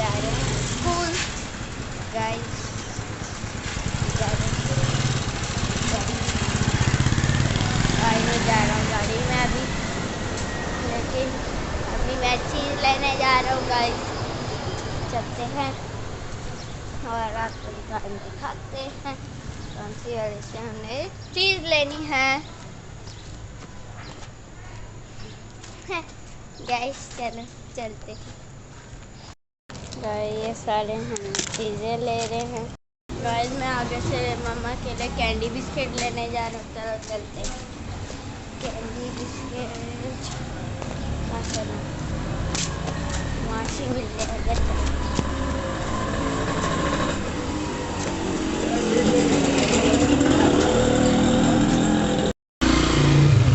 जा रहे हैं स्कूल गाइस। मैं जा रहा हूँ गाड़ी में अभी, लेकिन अभी मैं चीज़ लेने जा रहा हूँ गाइस। चलते हैं और आपको दिखाते हैं कौन सी गाड़ी से हमने चीज़ लेनी है गाइस। चलो चलते हैं गाइस। ये सारे हम चीज़ें ले रहे हैं गाइस। मैं आगे से मम्मा के लिए कैंडी बिस्किट लेने जा रहा हूँ। चलो चलते हैं। कैंडी बिस्किट वहाँ से मिल जाएगा।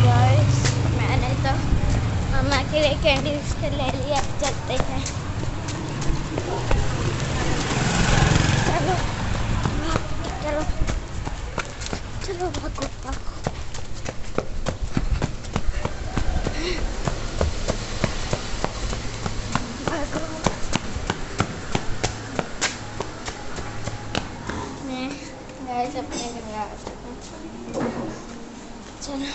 गाइस मैंने तो मम्मा के लिए कैंडी बिस्किट ले लिया। चलते हैं चलो चलो चलो भागो भागो। गाइस अपने घर आ चुके हैं। चलो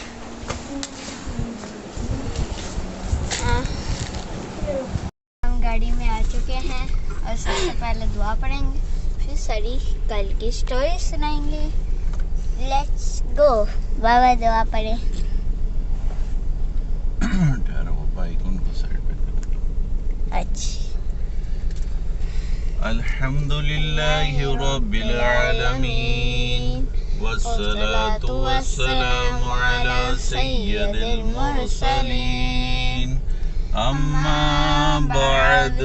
हम गाड़ी में आ चुके हैं और सबसे पहले दुआ पढ़ेंगे, फिर सारी कल की स्टोरी सुनाएंगे। Let's go. बाबा दुआ पढ़े। वो बाइक उनको साइड पे कर। अच्छा। अल्हम्दुलिल्लाहि रब्बिल आलमीन वस्सलातु वस्सलामु अला सय्यिदिल मुरसलीन अम्मा बाद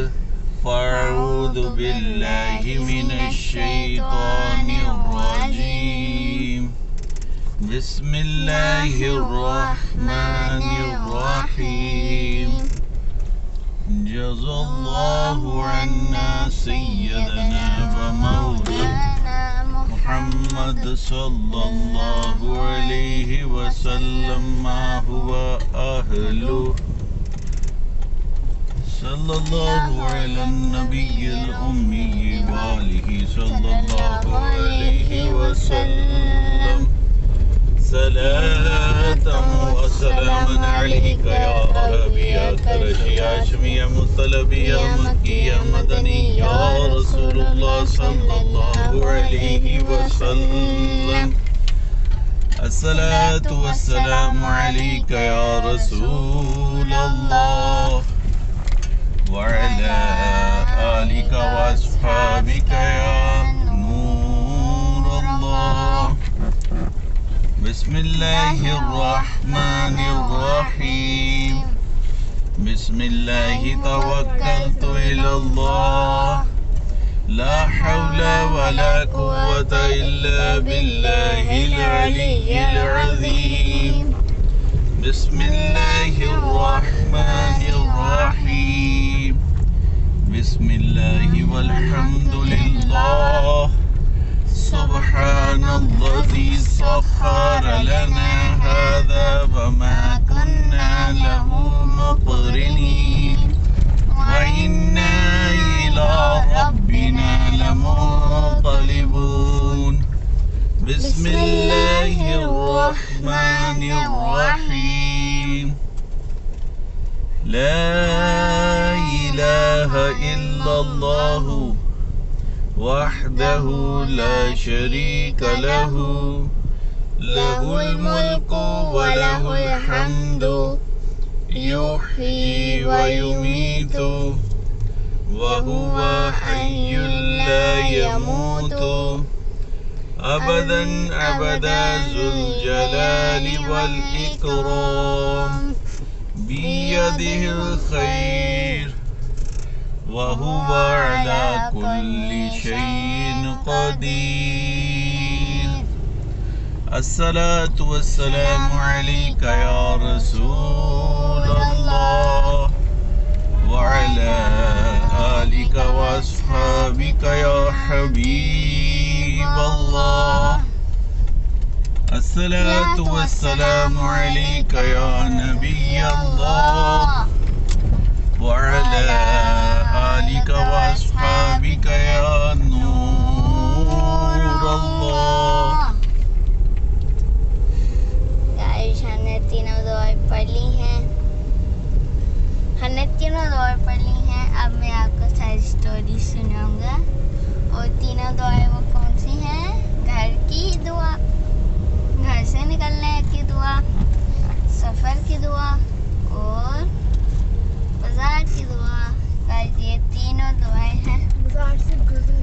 फ़अऊज़ु बिल्लाहि मिनश शैतानिर रजीम बिस्मिल्लाहिर रहमानिर रहीम जज़ाल्लाहु अन्ना सय्यदना व मौलाना मुहम्मद सल्लल्लाहु अलैहि वसल्लम मा हुवा अहलु सल्लल्लाहु अला नबिय्यिल उम्मी व आलिहि सल्लल्लाहु अलैहि वसल्लम सलातम व सलामन अलैका या अरबी या कुरैशी या हाशमी या मुत्तलबी या मक्की या मदनी या रसूलुल्लाह सल्लल्लाहु अलैहि वसल्लम। अस्सलातु वस्सलामु अलैका या रसूलल्लाह व अला आलिका व अस्हाबिका या नूरल्लाह। बिस्मिल्लाहिर रहमानिर रहीम बिस्मिल्लाहि तवक्कलतु इलल्लाह ला हौला वला कुव्वता इल्ला बिल्लाहिल अलिय्यिल अज़ीम। बिस्मिल्लाहिर रहमानिर रहीम बिस्मिल्लाहि वल्हम्दुलिल्लाह सुब्हानल्लज़ी सख्खर लना हाज़ा वमा कुन्ना लहु मुक़रिनीन व इन्ना इला रब्बिना लमुन्क़लिबून। बिस्मिल्लाहिर रहमानिर रहीम ला इलाहा इल्लल्लाहु वहदहु ला शरीका लहु लहुल मुल्कु व लहुल हम्दु युह्यी व युमीतु व हुवा हय्युल ला यमूतु अबदन अबदा ज़ुल जलालि वल इकराम बियदिहिल खैर व हुवा अला कुल्लि शैइन क़दीर। अस्सलातु वस्सलामु अलैका या रसूलल्लाह व अला आलिका व अस्हाबिका या हबीबल्लाह। अस्सलातु वस्सलामु अलैका या नबियल्लाह व अला आलिका व अस्हाबिका तीनों दुआएं पढ़ ली हैं। हमने तीनों दुआएं पढ़ ली हैं। अब मैं आपको सारी स्टोरी सुनाऊंगा। और तीनों दुआएं वो कौन सी हैं? घर की दुआ, घर से निकलने की दुआ, सफ़र की दुआ और बाजार की दुआ। गाइस ये तीनों दुआएं हैं। बाजार से गुजर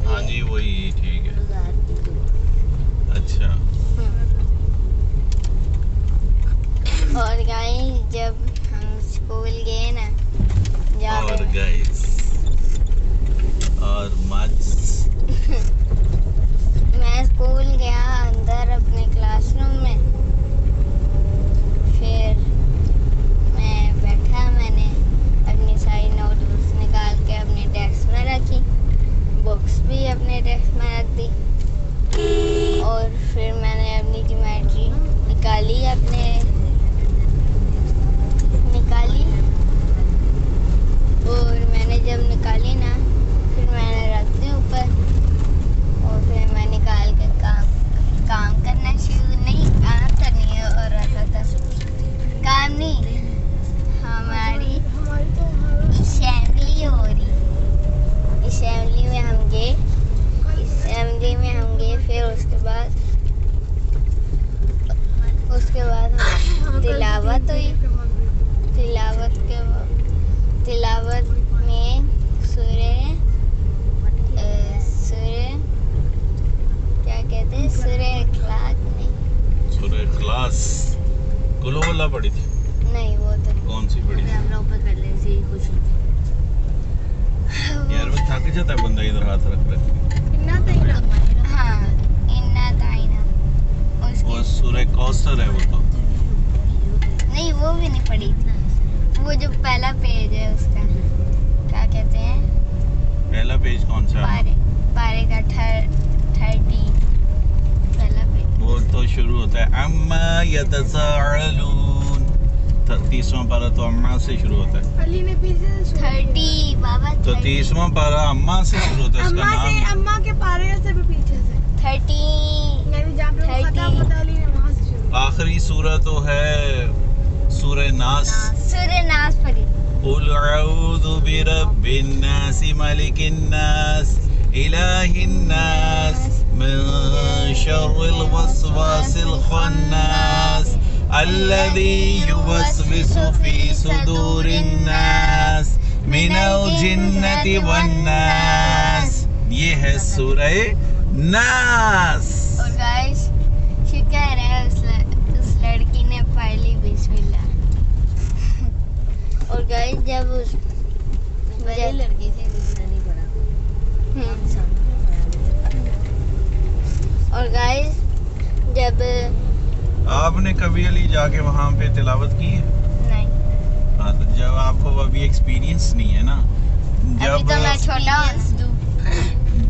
हाँ जी वही ठीक है। बाजार की दुआ। अच्छा और गाइस जब हम स्कूल गए ना, और गाइस और मच मैं स्कूल गया अंदर अपने क्लासरूम में। फिर मैं बैठा, मैंने अपनी सारी नोटबुक्स निकाल के अपने डेस्क में रखी, बुक्स भी अपने डेस्क में रख दी। और फिर मैंने अपनी ज्योमेट्री निकाली और मैंने जब निकाली ना, फिर मैंने रख दी ऊपर। और फिर मैं निकाल के काम करना शुरू, नहीं काम करनी है और रखा था काम नहीं, हमारी असेंबली हो रही। असेंबली में हम गए। फिर उसके बाद हम तिलावत हुई। तिलावत में सूरह क्या कहते हैं, सूरह इखलास नहीं, सूरह इखलास कुल हुवल्लाह पढ़ी थी। नहीं वो तो कौन सी पढ़ी थी? हम लोग कर ले से खुश यार वो थक जाता है बंदा इधर हाथ रख रख के। हाँ इन्ना ताइना। वो सूरह कौसर है वो तो। नहीं वो भी नहीं पढ़ी। वो जो पहला पेज है उसका क्या कहते हैं, पहला पेज कौन सा है? पारे का 30 पहला पेज। वो तो शुरू होता है अम्मा यतसाअलून। 30वां पारा तो अम्मा से शुरू होता है। अली ने पीछे से 30 बाबा तो 30वां पारा अम्मा से शुरू होता है, उसका नाम अम्मा के पारे से भी पीछे से 30 मैं भी जहाँ पे वो खता पता अली ने वहाँ से शुरू। आखिरी सूरह तो है सूरह नास। सूरह नास पढ़ी। कुल अऊज़ु बिरब्बिन नास मलिकिन नास इलाहिन नास मिन शर्रिल वस्वासिल खन्नास अल्लज़ी युवस्विसु फी सुदूरिन नास मिनल जिन्नति वन नास। ये है सूरह नास। और गाइस शुक्र है उस लड़की ने पढ़ ली बिस्मिल्लाह। और गाइस जब लड़की से नहीं पढ़ा। और गाइस जब आपने कभी अली जाके वहाँ पे तिलावत की है? नहीं, हाँ तो जब आपको अभी एक्सपीरियंस नहीं है ना, अभी तो मैं छोटा हूँ।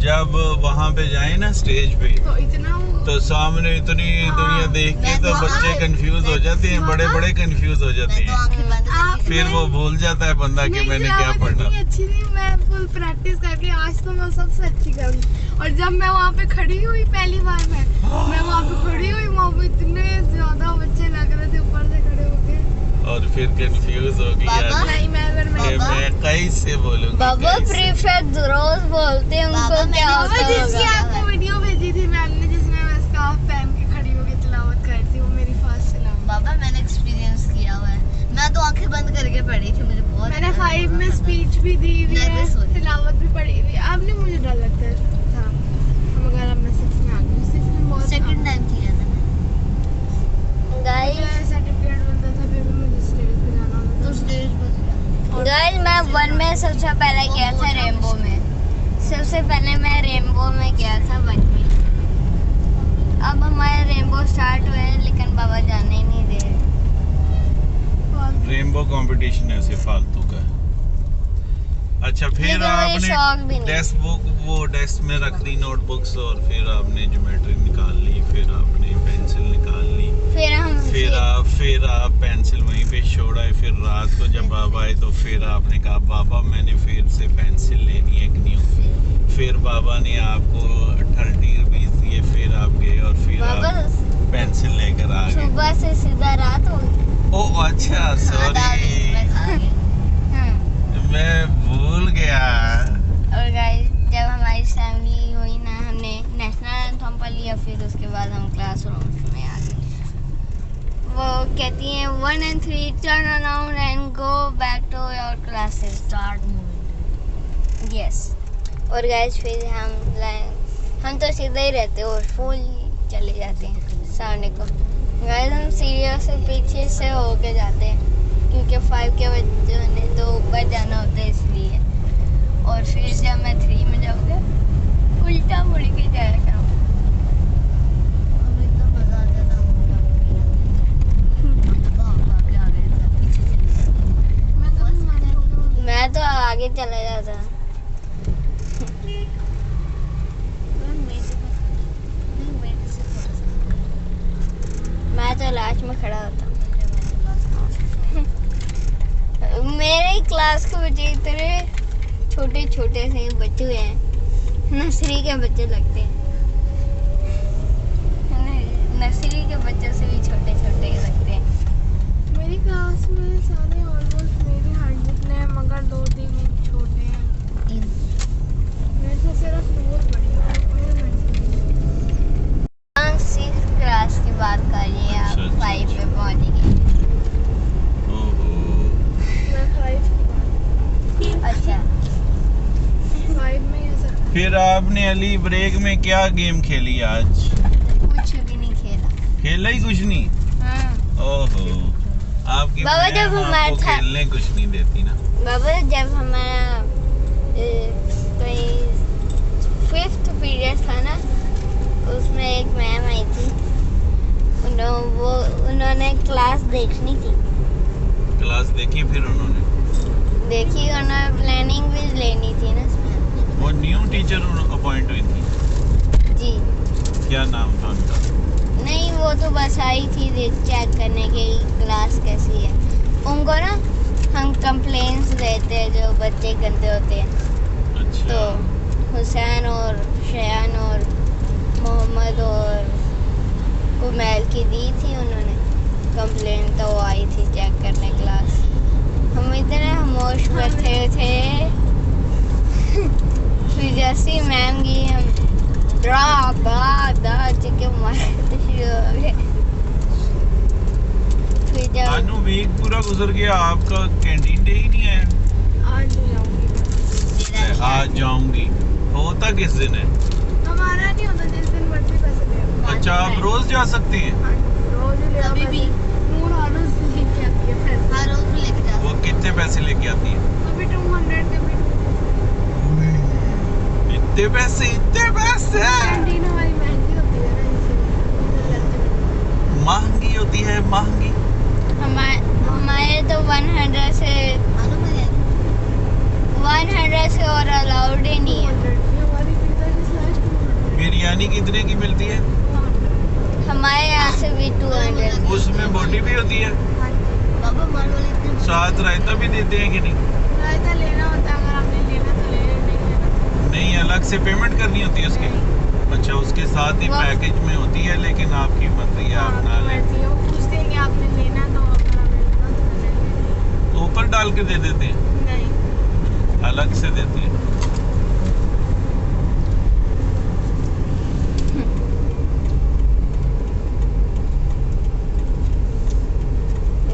जब वहाँ पे जाए ना स्टेज पे तो इतना तो सामने इतनी दुनिया देख के तो बच्चे कंफ्यूज हो जाते हैं, बड़े बड़े कंफ्यूज हो जाते हैं। फिर वो भूल जाता है बंदा कि मैंने क्या पढ़ना। अच्छी नहीं, मैं फुल प्रैक्टिस करके आज तो मैं सबसे अच्छी करूँगी। और जब मैं वहाँ पे खड़ी हुई पहली बार मैं वहाँ पे खड़ी हुई, वहाँ पे इतने ज्यादा बच्चे लग रहे थे ऊपर से खड़े होके। और फिर कंफ्यूज हो गई यार नहीं मैं मैं कैसे बोलूँगी। बाबा प्रीफेक्ट रोज बोलते हैं उनको क्या होता जिसकी होगा। आपको वीडियो भेजी थी मैम ने, जिसमें मैं स्कार्फ पहन के खड़ी होके तिलावत कर रही थी, वो मेरी फर्स्ट तिलावत। बाबा मैंने एक्सपीरियंस किया हुआ है। मैं तो आंखें बंद करके पढ़ी थी, मुझे बहुत मैंने 5 में स्पीच भी दी हुई है, Nervous हो रही। तिलावत भी पढ़ी हुई है। अब नहीं मुझे डर लगता था, मगर अब मैं 6 में आ गई। 6 में बहुत सेकंड टाइम किया था मैंने। गाइस सर्टिफिकेट मिलता था, फिर भी मुझे स्टेज पे जाना होता तो था। स्टेज पर गाइस मैं 1 में सबसे पहले गया था रेनबो में। सबसे पहले मैं रेनबो में गया था 1 में। अब हमारे रेनबो स्टार्ट हुए हैं लेकिन बाबा जाने ही नहीं दे रहे। रेनबो कंपटीशन ऐसे फालतू का है। अच्छा फिर लेकिन मुझे शौक भी आपने नहीं। डेस्क बुक वो डेस्क में रख ली नोटबुक्स और फिर आपने ज्योमेट्री निकाल ली, फिर आपने पेंसिल निकाल ली, फिर आप पेंसिल वहीं पे छोड़ा। फिर रात को जब बाबा आए तो फिर आपने कहा बाबा मैंने फिर से पेंसिल लेनी है एक न्यू। फिर बाबा ने आपको 30 रुपीस दिए, फिर आप गए और फिर बाबा आप पेंसिल लेकर आ गए। सुबह से सीधा ओ अच्छा खाना भी सॉरी, मैं खा गई। मैं भूल गया। और गाइस जब हमारी फैमिली हुई ना, हमने नेशनल एंथम पढ़ लिया, फिर उसके बाद हम क्लासरूम में आ गए। वो कहती हैं 1 and 3 turn around and go back to your classes. Start movement. Yes. और गाइस फिर हम तो सीधे ही रहते हैं और फुल चले जाते हैं सामने को। गाइस हम सीढ़ियों से पीछे से होके जाते हैं क्योंकि 5 के बच्चों ने तो ऊपर जाना होता है इसलिए। और फिर जब मैं 3 में जाऊँगा उल्टा मुड़ के जाया करूँगा। हमें इतना मजा आता था भाग के आगे पीछे चले। मैं तो आगे चला जाता। मैं तो लास्ट में खड़ा होता। मेरे क्लास के बच्चे इतने छोटे छोटे से बच्चे हैं, नर्सरी के बच्चे लगते हैं। नर्सरी के बच्चों से भी छोटे छोटे लगते हैं। मेरी क्लास में सारे ऑलमोस्ट मेरी हाइट जितने हैं, मगर 2-3 छोटे हैं। मेरे से सिर्फ 2 बड़ी हैं। हम 6th क्लास की बात करिए, आप अच्छा, 5 पे पहुंच गए। ओहो, मैं 5 की बात, अच्छा 5 में ऐसा फिर आपने अली ब्रेक में क्या गेम खेली आज? कुछ भी नहीं खेला। खेला ही कुछ नहीं? ओहो, आपकी बाबा, मैम जब हमारा आपको था- खेलने कुछ नहीं देती ना। बाबा जब हमारा कोई 5th पीरियड था ना, उसमें एक मैम आई थी। उन्होंने क्लास देखनी थी, क्लास देखी फिर उन्होंने? देखी, उन्होंने प्लानिंग भी लेनी थी ना उसमें। वो न्यू टीचर अपॉइंट हुई थी, जी क्या नाम था उनका? नहीं, वो तो बस आई थी चेक करने की क्लास कैसी है। उनको ना हम कंप्लेंट्स देते हैं जो बच्चे गंदे होते हैं, अच्छा, तो हुसैन और शयान और मोहम्मद और कुमैल की दी थी उन्होंने कंप्लेंट, तो वो आई थी चेक करने क्लास। हम इतने खामोश बैठे थे फिर जैसे मैम की हम के मारते शुरू हो गए। फिर जब अनु वीक पूरा गुजर गया, आपका कैंटीन डे ही नहीं आया। आज नहीं जाऊंगी। आज जाऊंगी, होता किस दिन है? हमारा नहीं होता, जिस दिन मर्जी पैसे दे। अच्छा, आप रोज जा सकते हैं? रोज ही ले आओ कभी भी। पैसे। नूर हर रोज लेके आती है पैसे। हर रोज भी लेके जा वो कितने पैसे लेके आती है? कभी 200, कभी इतने पैसे, इतने पैसे कैंटीन हमारी महंगी होती है ना, इसलिए महंगी होती है, महंगी। हमारे तो 100 से आलू में ले 100 से और अलाउड ही नहीं है। 200 हमारी पिज्जा की स्लाइस 200। बिरयानी कितने की मिलती है? हमारे यहाँ से भी 200। उसमें बोटी भी होती है, हाँ जी। बाबा मार वाले इतने साथ रायता भी देते हैं कि नहीं? रायता लेना होता है, अगर आपने लेना तो ले, नहीं लेना तो नहीं, अलग से पेमेंट करनी होती है उसकी? अच्छा, उसके साथ ही वो- पैकेज में होती है, लेकिन आपकी मर्जी है, आप ना लें। मर्जी हो, पूछ देंगे आपने लेना तो अगर आपने लेना तो ले लेंगे। तो ऊपर डाल के दे देते हैं, नहीं, अलग से देते हैं।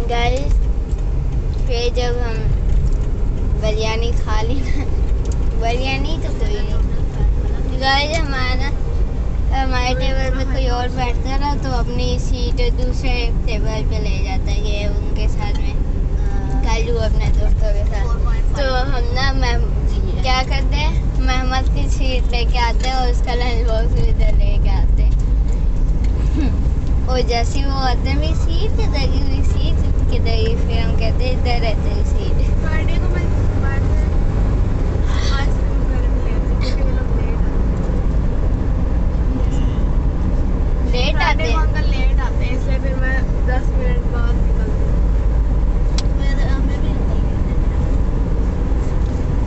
गाइस फिर जब हम बिरयानी खा ली ना, बिरयानी तो कोई नहीं गाइस, हमारे टेबल पे कोई और बैठता है ना, तो अपनी सीट दूसरे टेबल पे ले जाता है, ये उनके साथ में कालू अपने दोस्तों के साथ। तो हम ना क्या करते हैं, मेहमद की सीट लेके आते हैं और उसका लंच बॉक्स भी इधर लेके आते हैं। और जैसे ही वो आते हैं, मेरी सीट किधर गई, मेरी सीट किधर गई, फिर हम कहते हैं इधर रहते हैं सीट। फ्राइडे को मैं बाद में आइसक्रीम वगैरह भी लेती हूँ, क्योंकि वो लोग लेट लेट आते फ्राइडे को हैं। अंकल लेट आते हैं, इसलिए फिर मैं 10 मिनट बाद निकलती हूँ। मेरे हमें भी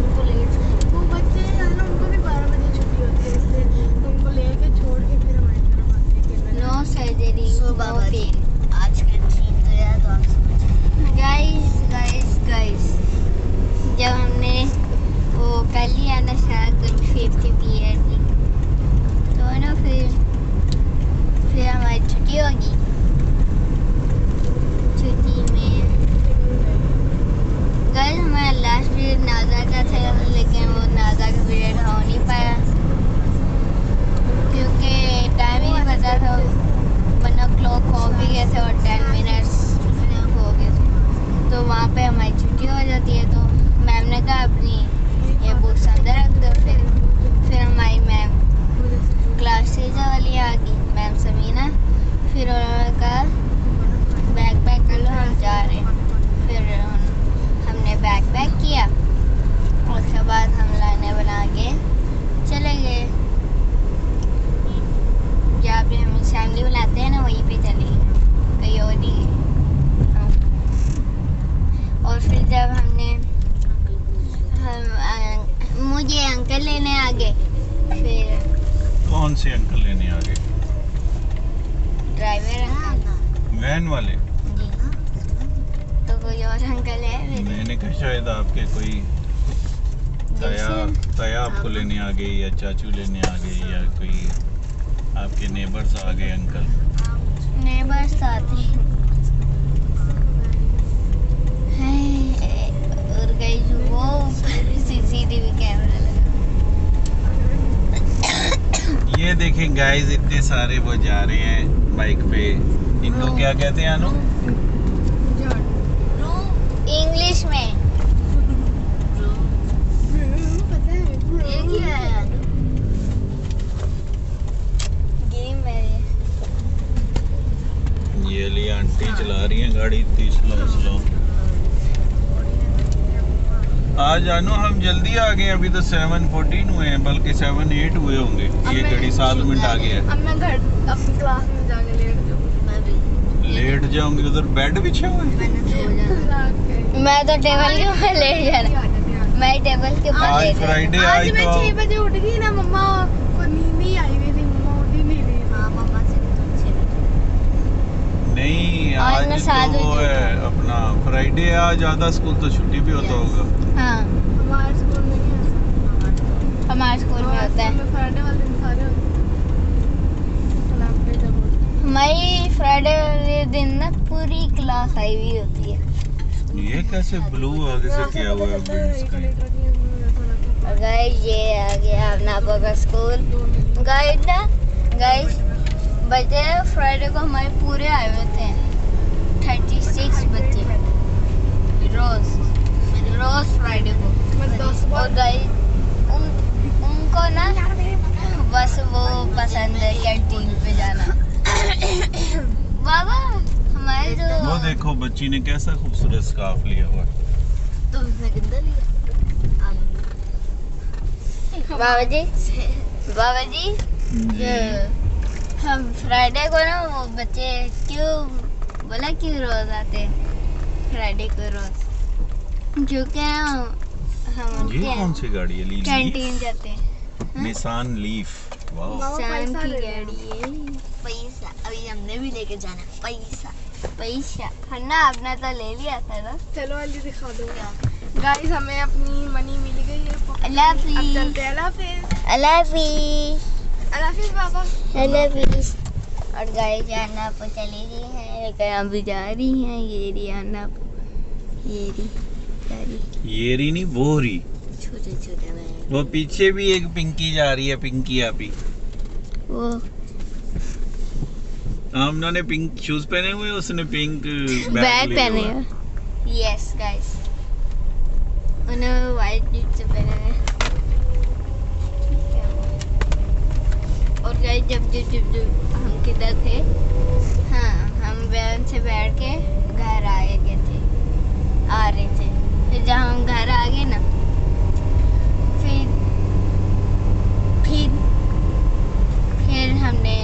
उनको लेट वो बच्चे हैं ना, उनको भी 12 बजे छुट्टी होती है, इसलिए उनको लेके छोड़ के फिर हमारी तरफ आते हैं खेलने। नो सर्जरी, सो नो बाबा जी पेन। आज कैंटीन गया तो 7 वाले। जी तो कोई और अंकल है मेरे? मैंने कहा शायद आपके कोई ताया आपको लेने आ गई या चाचू लेने आ गई या कोई आपके नेबर्स आ गए अंकल। नेबर्स आते हैं और गई वो सीसीटीवी कैमरा लगा। ये देखें गाइस, इतने सारे वो जा रहे हैं बाइक पे। इनको क्या कहते हैं अनु? इंग्लिश में ये क्या है? गेम है ये लिए आंटी चला रही हैं गाड़ी इतनी स्लो। आज जानू हम जल्दी आ गए, अभी तो 7:14 हुए हैं, बल्कि 7:08 हुए होंगे। ये घड़ी 7 मिनट आ गया है। अब मैं घर अपनी क्लास में जाके लेट जाऊँ। मैं भी लेट जाऊंगी, उधर बेड बिछे हुए हैं। मैंने सो जाना। मैं तो टेबल के ऊपर लेट जाना। मैं टेबल के ऊपर आज लेट जाना। फ्राइडे आज मैं तो 6 बजे उठ गई ना, मम्मा को नींद नहीं आई हुई थी, मम्मा उठ ही नहीं रही थी। हाँ मम्मा से तो अच्छे लगे। नहीं, आज आज मैं तो 7 वो बजे है अपना फ्राइडे। आज आधा स्कूल तो छुट्टी भी होता होगा। हाँ हमारे स्कूल में नहीं ऐसा। हमारे स्कूल में होता है। फ्राइडे वाले दिन सारे होते हैं। मई फ्राइडे वाले दिन ना पूरी क्लास आई हुई होती है। ये कैसे ब्लू आगे से किया हुआ है विंड्स का? और गाइस ये आ गया अपना आपका स्कूल। गाइस बच्चे फ्राइडे को हमारे पूरे आए हुए थे 36 बच्चे रोज फ्राइडे को। और गाइस उनको ना बस वो पसंद है कैंटीन पे जाना। बाबा हमारे जो वो देखो बच्ची ने कैसा खूबसूरत स्कार्फ लिया हुआ। तो उसने कितना लिया? बाबा जी हम फ्राइडे को ना वो बच्चे क्यों रोज आते हैं फ्राइडे को रोज? क्योंकि हम ये कौन सी गाड़ी है? लीफ? कैंटीन जाते हैं। Nissan leaf. वाओ। शाम की गाड़ी है। पैसा अभी हमने भी लेके जाना है। पैसा हन्ना आपने तो ले लिया था ना। चलो वाली दिखा दो। गाइस हमें अपनी मनी मिल गई है। अल्लाह अब हाफिज। चलते हैं। अल्लाह हाफिज। अल्लाह हाफिज। अल्लाह हाफिज बाबा। अल्लाह हाफिज। और गाइस जाना तो चली गई है लेकिन अभी जा रही हैं। ये रही आना ये ये नहीं वो रही। छोटे छोटे में वो पीछे भी एक पिंकी जा रही है। पिंकी आपी वो आमना ने पिंक शूज पहने हुए, उसने पिंक बैग पहने हैं। यस गाइस उन्होंने वाइट जूते पहने हैं। और गाइस जब हम किधर थे? हाँ हम वैन से बैठ के घर आ रहे थे। फिर जब हम घर आ गए ना फिर हमने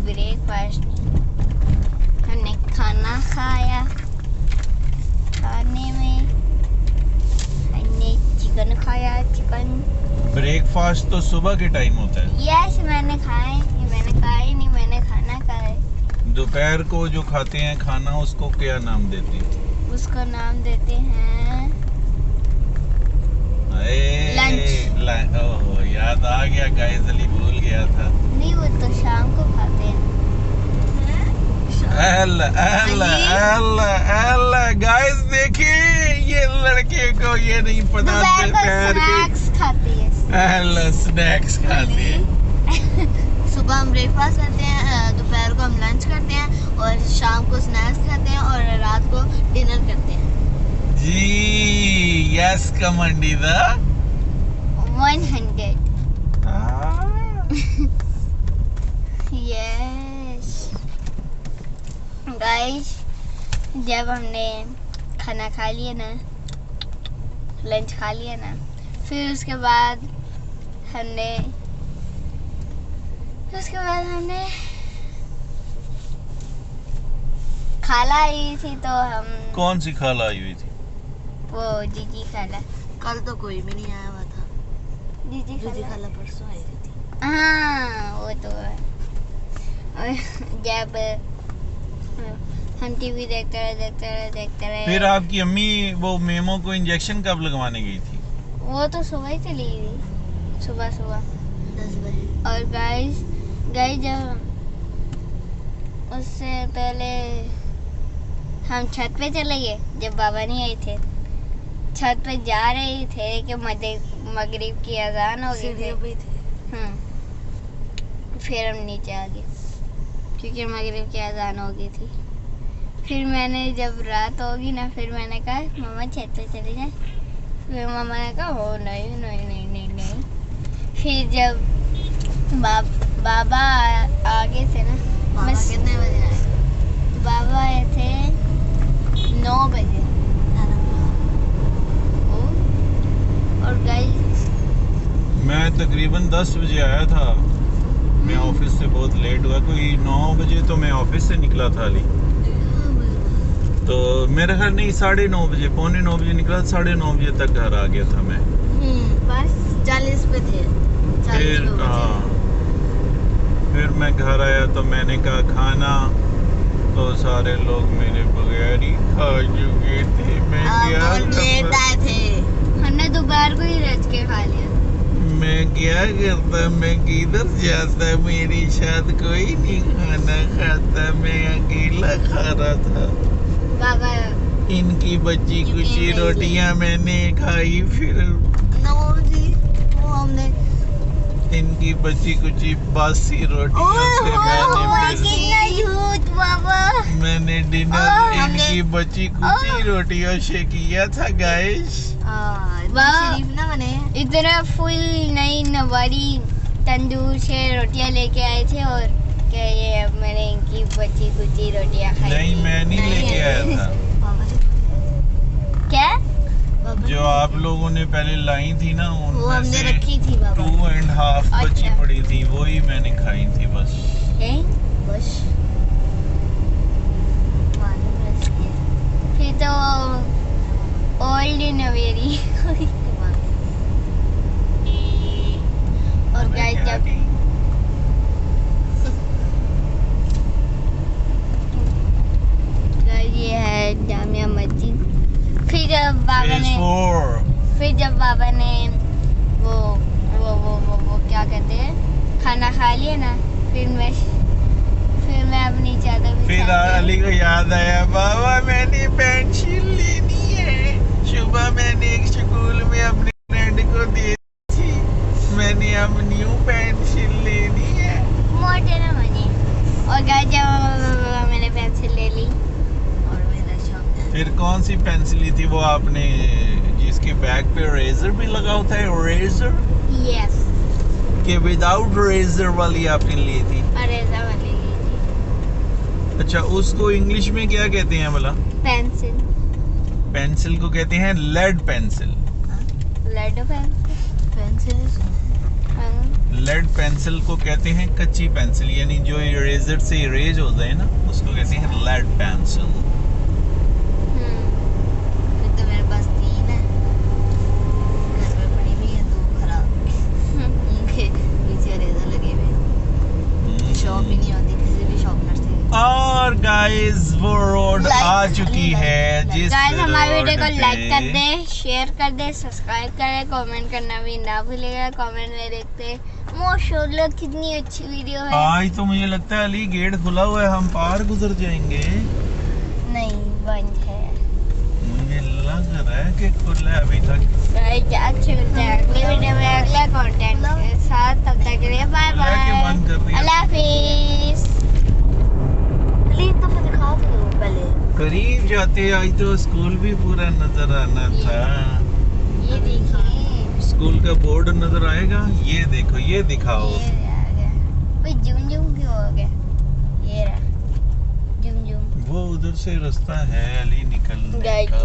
ब्रेकफास्ट हमने खाना खाया। खाने में हमने चिकन खाया। ब्रेकफास्ट तो सुबह के टाइम होता है। यस मैंने खाया ही नहीं। मैंने खाना खाया। दोपहर को जो खाते हैं खाना उसको क्या नाम देते हैं? उसको नाम देते हैं लंच। ओह याद आ गया गाइस, अली भूल गया था। नहीं वो तो शाम को खाते हैं। गाइस देखिए ये लड़के को ये नहीं पता दोपहर को स्नैक्स खाती है। स्नैक्स खाते हैं। सुबह हम ब्रेकफास्ट करते हैं, दोपहर को हम लंच करते हैं और शाम को स्नैक्स खाते हैं और रात को डिनर करते हैं। जी यस कमांडीदा 100। यस गाइस जब हमने खाना खा लिया ना, लंच खा लिया ना, फिर उसके बाद हमने खाला आई थी तो हम कौन सी खाला आई हुई थी? वो जीजी खाला। कल तो कोई भी नहीं आया हुआ था। जीजी दीदी खाला परसों आई थी। हाँ वो तो है। और जब हम टीवी देखते रहे फिर आपकी अम्मी वो मेमो को इंजेक्शन कब लगवाने गई थी? वो तो सुबह ही चली गई, सुबह 10 बजे। और गाइस जब उससे पहले हम छत पे चले गए जब बाबा नहीं आए थे। छत पे जा रहे थे कि मगरिब की अजान हो गई थी। फिर हम नीचे आ गए क्योंकि मगरिब की अजान हो गई थी। फिर मैंने जब रात होगी ना, फिर मैंने कहा मम्मा छत पे चले जाए। फिर मम्मा ने कहा हो नहीं। फिर जब बाबा आगे थे ना, मामा कितने बजे आए? बाबा आए थे 9 बजे। और गाइस मैं तकरीबन 10 बजे आया था। मैं ऑफिस से बहुत लेट हुआ, कोई 9 बजे तो मैं ऑफिस से निकला था अली। तो मेरे ख्याल नहीं 9:30 बजे, 8:45 बजे निकला, 9:30 बजे तक घर आ गया था मैं। बस 40 पे थे। 40 फिर पे बचे। फिर मैं घर आया तो मैंने कहा खाना, तो सारे लोग मेरे बगैर ही खा चुके थे। मैं क्या बहुत लेट आए थे। हमने दोपहर को ही रच के खा लिया। मैं क्या करता, मैं किधर जाता, मेरी साथ कोई नहीं खाना खाता, मैं अकेला खा रहा था। बाबा इनकी बची कुची रोटियां मैंने खाई, फिर नो जी, वो हमने इनकी बची कुची बासी रोटियों से कितना झूठ बाबा। मैंने डिनर इनकी बची कुची रोटियों से किया था गाइस। वाह। शरीफ ना बने। इतना फुल नई नवारी तंदूर से रोटियां लेके आए थे और क्या ये मैंने इनकी बची कुची रोटियां खाई। नहीं, मैं नहीं लेके आया था। बाबा जी, क्या? बाबा जो आप लोगों ने पहले लाई थी ना, वो उनमें हमने से रखी थी बाबा। 2.5 बची अच्छा। पड़ी थी, वही मैंने खाई थी बस। हैं? बस मालूम रखिए। फिर तो ओल्ड नवेरी। और गाइस जब ये है जामिया मस्जिद। फिर जब बाबा ने वो क्या कहते हैं खाना खा लिया ना, फिर मैं अपनी चादर फिर बिछा के- अली को याद आया, बाबा मैंने पेंसिल लेनी है। सुबह मैंने एक स्कूल में अपनी फ्रेंड को दी थी, मैंने अब न्यू पेंसिल लेनी है। मोटे ना बने। और गाइस जब मैंने पेंसिल ले ली, और मेरा शौक फिर कौन सी पेंसिल ली थी वो आपने, जिसके बैक पे रेजर भी लगा होता है, रेजर यस, के विदाउट रेजर वाली आपने ली थी? अरेजा वाली ली थी। अच्छा, उसको इंग्लिश में क्या कहते हैं भला? पेंसिल, पेंसिल को कहते हैं lead pencil. Lead pencil. Lead pencil को कहते हैं कच्ची पेंसिल, यानी जो इरेजर से इरेज होता है ना, उसको कहते हैं लेड पेंसिल। फिर तो मेरे पास 3 है, घर में पड़ी हुई है, 2 खराब। उनके पीछे रेजर लगे हुए, शॉप ही नहीं होती किसी भी शॉपनर से। और गाइस वो रोड आ चुकी है, जिस गाइस हमारे रोड वीडियो को लाइक पे- कर दे, शेयर कर दे, सब्सक्राइब करें, कमेंट करना भी ना भूलिएगा। कमेंट में देखते माशाल्लाह कितनी अच्छी वीडियो है। आज तो मुझे लगता है अली गेट खुला हुआ है, हम पार गुजर जाएंगे। नहीं, बंद है। मुझे लग रहा है कि खुला है अभी तक। गाइस अच्छे मिलते हैं अगली वीडियो में अगले कंटेंट के साथ। तब तक के लिए बाय खुला के बंद कर बाय, दिया। अल्लाह हाफिज। प्लीज दफा दिखा दो पहले। करीब जाते आज तो स्कूल भी पूरा नजर आना था। ये देखिए, स्कूल का बोर्ड नजर आएगा, ये देखो, ये दिखाओ। ये आ गया। भाई जूम क्यों हो गया? ये रहा जूम। वो उधर से रास्ता है अली निकलने गाइस का।